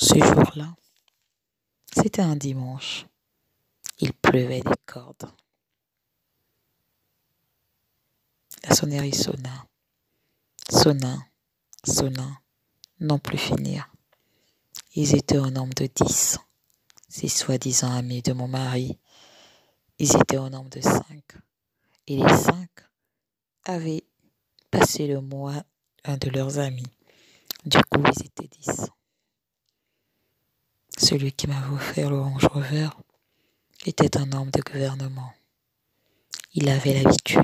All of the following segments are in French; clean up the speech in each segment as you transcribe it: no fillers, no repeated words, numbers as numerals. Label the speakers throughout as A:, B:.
A: Ce jour-là, c'était un dimanche. Il pleuvait des cordes. La sonnerie sonna, sonna, sonna, non plus finir. Ils étaient au nombre de 10. Ces soi-disant amis de mon mari, ils étaient au nombre de 5. Et les 5 avaient passé le mot à un de leurs amis. Du coup, ils étaient 10. Celui qui m'avait offert le Range Rover était un homme de gouvernement. Il avait l'habitude.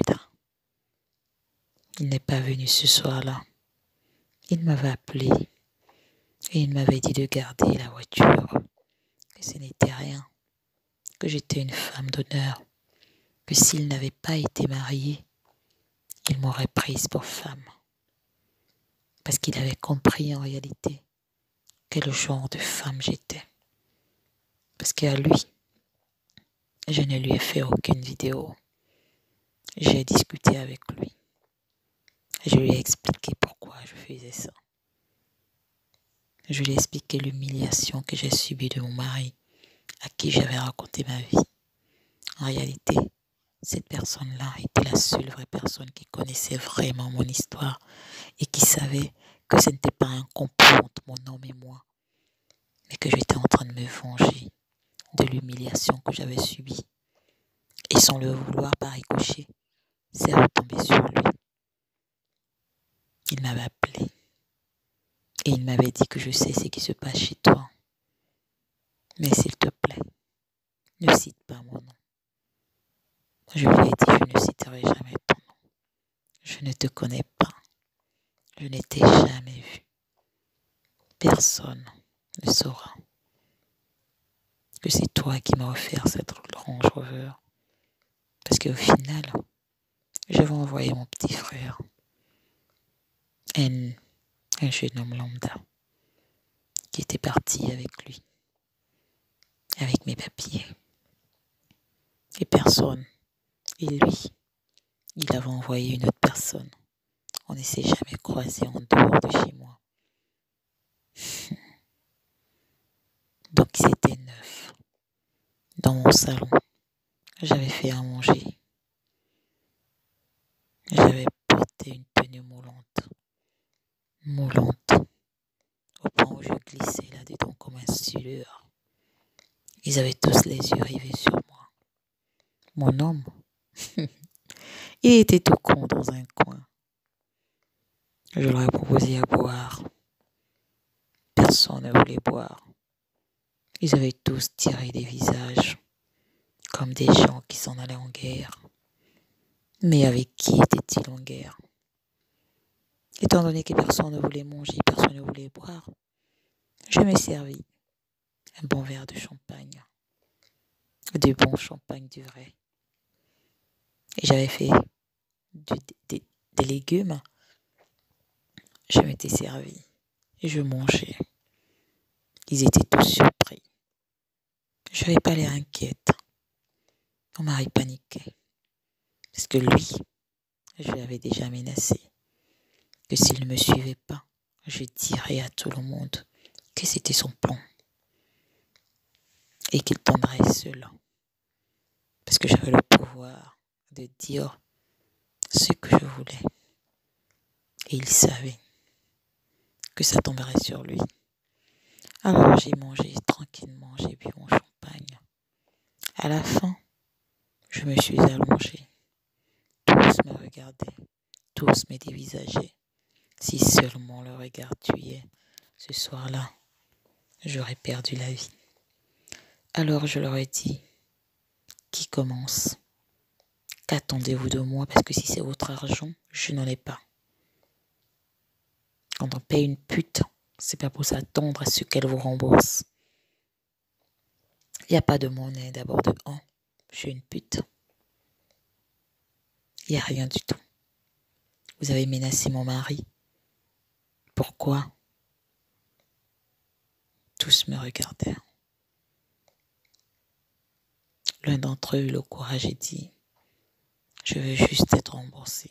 A: Il n'est pas venu ce soir-là. Il m'avait appelé et il m'avait dit de garder la voiture, que ce n'était rien, que j'étais une femme d'honneur, que s'il n'avait pas été marié, il m'aurait prise pour femme. Parce qu'il avait compris en réalité quel genre de femme j'étais. Parce qu'à lui, je ne lui ai fait aucune vidéo. J'ai discuté avec lui. Je lui ai expliqué pourquoi je faisais ça. Je lui ai expliqué l'humiliation que j'ai subie de mon mari, à qui j'avais raconté ma vie. En réalité, cette personne-là était la seule vraie personne qui connaissait vraiment mon histoire et qui savait que ce n'était pas un complot entre mon homme et moi, mais que j'étais en train de me venger de l'humiliation que j'avais subie. Et sans le vouloir par ricochet, c'est retombé sur lui. Il m'avait appelé et il m'avait dit que je sais ce qui se passe chez toi. Mais s'il te plaît, ne cite pas mon nom. Je lui ai dit, je ne citerai jamais ton nom. Je ne te connais pas. Je ne t'ai jamais vu. Personne ne saura que c'est toi qui m'as offert cette Range Rover. Parce qu'au final, je vais envoyer mon petit frère, un jeune homme lambda, qui était parti avec lui, avec mes papiers. Et personne. Et lui, il avait envoyé une autre personne. On ne s'est jamais croisé en dehors de chez moi. Donc ils étaient 9. Dans mon salon, j'avais fait à manger. J'avais porté une tenue moulante, au point où je glissais là-dedans comme un sueur. Ils avaient tous les yeux rivés sur moi. Mon homme, il était tout con dans un coin. Je leur ai proposé à boire. Personne ne voulait boire. Ils avaient tous tiré des visages, comme des gens qui s'en allaient en guerre. Mais avec qui étaient-ils en guerre? Étant donné que personne ne voulait manger, personne ne voulait boire, je me servis un bon verre de champagne, du bon champagne du vrai. Et j'avais fait des légumes. Je m'étais servi et je mangeais. Ils étaient tous surpris. Je n'avais pas l'air inquiète. Mon mari paniquait. Parce que lui, je l'avais déjà menacé que s'il ne me suivait pas, je dirais à tout le monde que c'était son plan et qu'il tomberait seul. Parce que j'avais le pouvoir de dire ce que je voulais. Et il savait que ça tomberait sur lui. Alors j'ai mangé tranquillement, j'ai bu mon champagne. À la fin, je me suis allongée. Tous me regardaient, tous me dévisageaient. Si seulement le regard tuait, ce soir-là, j'aurais perdu la vie. Alors je leur ai dit, qui commence? Qu'attendez-vous de moi? Parce que si c'est votre argent, je n'en ai pas. Quand on paye une pute, c'est pas pour s'attendre à ce qu'elle vous rembourse. Il n'y a pas de monnaie d'abord de un. Je suis une pute. Il n'y a rien du tout. Vous avez menacé mon mari. Pourquoi? Tous me regardèrent. L'un d'entre eux eut le courage et dit, je veux juste être remboursé.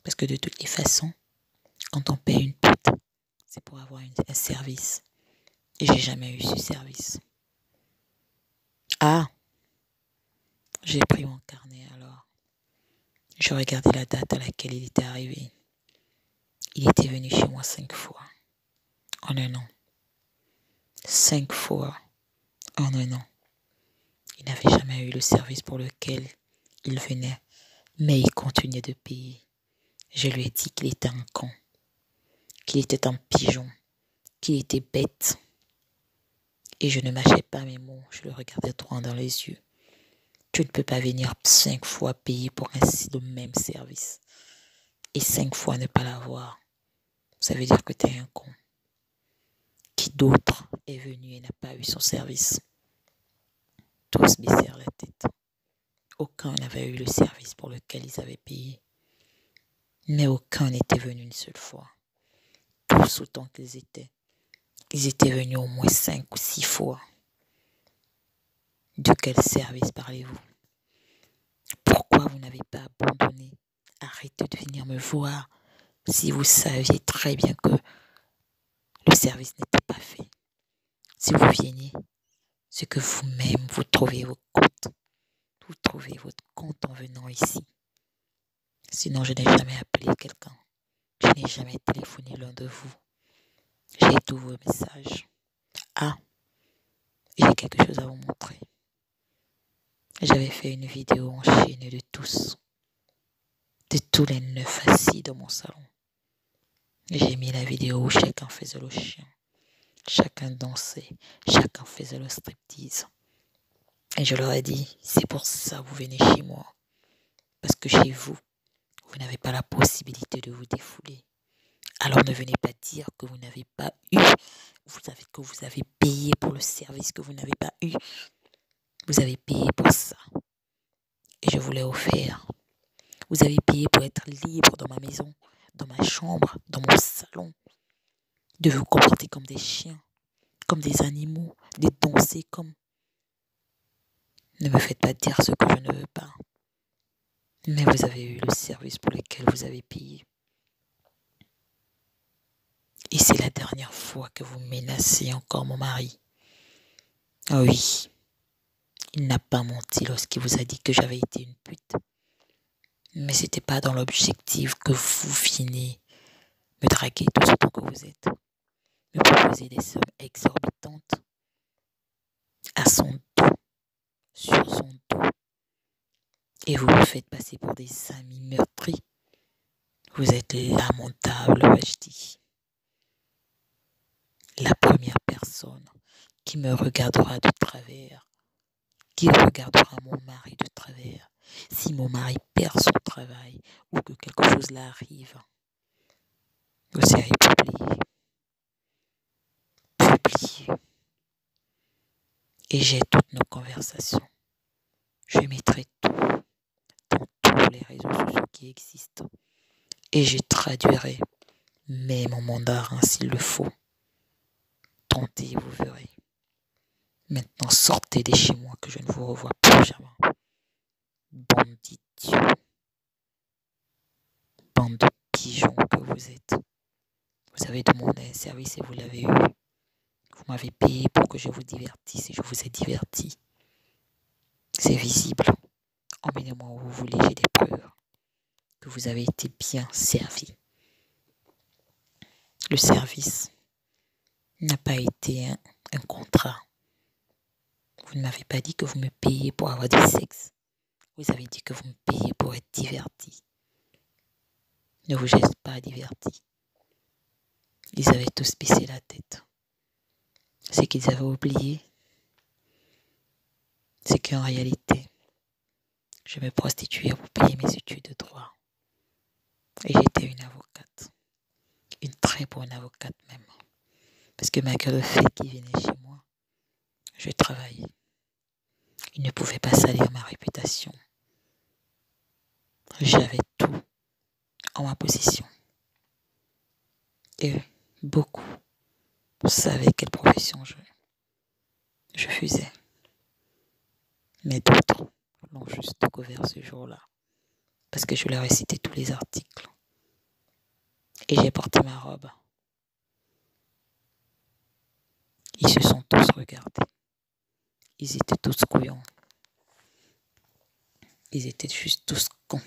A: Parce que de toutes les façons, quand on paye une pute, c'est pour avoir un service. Et j'ai jamais eu ce service. Ah, j'ai pris mon carnet alors. Je regardais la date à laquelle il était arrivé. Il était venu chez moi 5 fois en un an. 5 fois en un an. Il n'avait jamais eu le service pour lequel il venait, mais il continuait de payer. Je lui ai dit qu'il était un con, qu'il était un pigeon, qu'il était bête. Et je ne mâchais pas mes mots, je le regardais droit dans les yeux. Tu ne peux pas venir 5 fois payer pour ainsi le même service. Et 5 fois ne pas l'avoir. Ça veut dire que tu es un con. Qui d'autre est venu et n'a pas eu son service? Tous baissèrent la tête. Aucun n'avait eu le service pour lequel ils avaient payé. Mais aucun n'était venu une seule fois. Tous autant qu'ils étaient. Ils étaient venus au moins 5 ou 6 fois. De quel service parlez-vous? Pourquoi vous n'avez pas abandonné? Arrêtez de venir me voir si vous saviez très bien que le service n'était pas fait. Si vous veniez, c'est que vous-même vous trouvez vos comptes. Vous trouvez votre compte en venant ici. Sinon, je n'ai jamais appelé quelqu'un. Je n'ai jamais téléphoné l'un de vous. J'ai tous vos messages. Ah, j'ai quelque chose à vous montrer. J'avais fait une vidéo enchaînée de tous les 9 assis dans mon salon. J'ai mis la vidéo où chacun faisait le chien. Chacun dansait, chacun faisait le striptease. Et je leur ai dit, c'est pour ça que vous venez chez moi. Parce que chez vous, vous n'avez pas la possibilité de vous défouler. Alors ne venez pas dire que vous n'avez pas eu. Que vous avez payé pour le service que vous n'avez pas eu. Vous avez payé pour ça. Et je vous l'ai offert. Vous avez payé pour être libre dans ma maison, dans ma chambre, dans mon salon. De vous comporter comme des chiens, comme des animaux, de danser comme... Ne me faites pas dire ce que je ne veux pas. Mais vous avez eu le service pour lequel vous avez payé. Et c'est la dernière fois que vous menacez encore mon mari. Ah oui, il n'a pas menti lorsqu'il vous a dit que j'avais été une pute. Mais c'était pas dans l'objectif que vous veniez me draguer tout ce temps que vous êtes. Me proposer des sommes exorbitantes à son dos, sur son dos. Et vous me faites passer pour des amis meurtris. Vous êtes lamentable, je dis. La première personne qui me regardera de travers, qui regardera mon mari de travers, si mon mari perd son travail ou que quelque chose l'arrive, vous serez publié. Et j'ai toutes nos conversations. Je mettrai tout dans tous les réseaux sociaux qui existent. Et je traduirai même en mandarin s'il le faut. Tentez, vous verrez. Maintenant, sortez de chez moi que je ne vous revois plus jamais. Bande d'idiots. Bande de pigeons que vous êtes. Vous avez demandé un service et vous l'avez eu. Vous m'avez payé pour que je vous divertisse et je vous ai diverti. C'est visible. Emmenez-moi où vous voulez, j'ai des preuves que vous avez été bien servi. Le service n'a pas été un contrat. Vous ne m'avez pas dit que vous me payez pour avoir du sexe. Vous avez dit que vous me payez pour être diverti. Ne vous êtes pas diverti. Ils avaient tous baissé la tête. Ce qu'ils avaient oublié, c'est qu'en réalité, je me prostituais pour payer mes études de droit. Et j'étais une avocate. Une très bonne avocate même. Parce que malgré le fait qu'ils venaient chez moi, je travaillais. Ils ne pouvaient pas salir ma réputation. J'avais tout en ma possession. Et beaucoup savaient quelle profession je faisais. Mais d'autres l'ont juste découvert ce jour-là. Parce que je leur ai cité tous les articles. Et j'ai porté ma robe. Ils se sont tous regardés. Ils étaient tous couillons. Ils étaient juste tous cons.